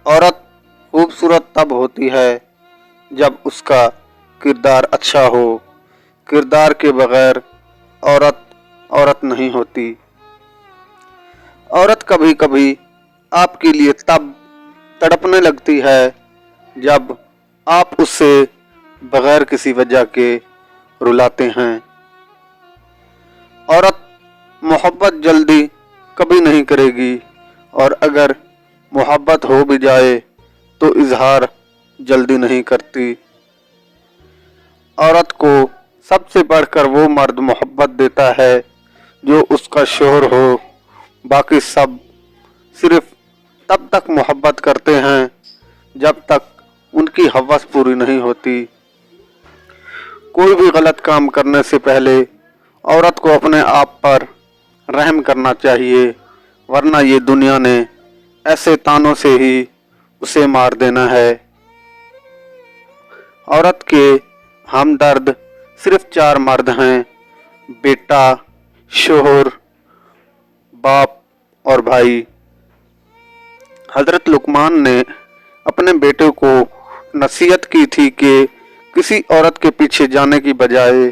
औरत खूबसूरत तब होती है जब उसका किरदार अच्छा हो। किरदार के बगैर औरत औरत नहीं होती। औरत कभी कभी आपके लिए तब तड़पने लगती है जब आप उससे बगैर किसी वजह के रुलाते हैं। औरत मोहब्बत जल्दी कभी नहीं करेगी, और अगर मोहब्बत हो भी जाए तो इजहार जल्दी नहीं करती। औरत को सबसे बढ़कर वो मर्द मोहब्बत देता है जो उसका शोहर हो। बाकी सब सिर्फ तब तक मोहब्बत करते हैं जब तक उनकी हवस पूरी नहीं होती। कोई भी गलत काम करने से पहले औरत को अपने आप पर रहम करना चाहिए, वरना ये दुनिया ने ऐसे तानों से ही उसे मार देना है। औरत के हमदर्द सिर्फ 4 मर्द हैं: बेटा, शोहर, बाप और भाई। हजरत लुकमान ने अपने बेटे को नसीहत की थी कि किसी औरत के पीछे जाने की बजाय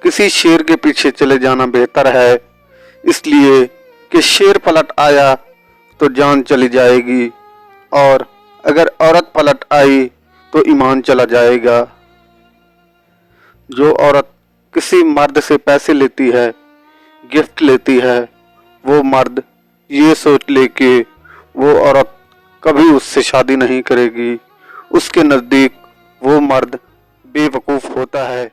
किसी शेर के पीछे चले जाना बेहतर है, इसलिए कि शेर पलट आया तो जान चली जाएगी, और अगर औरत पलट आई तो ईमान चला जाएगा। जो औरत किसी मर्द से पैसे लेती है, गिफ्ट लेती है, वो मर्द ये सोच ले कि वो औरत कभी उससे शादी नहीं करेगी, उसके नज़दीक वो मर्द बेवकूफ़ होता है।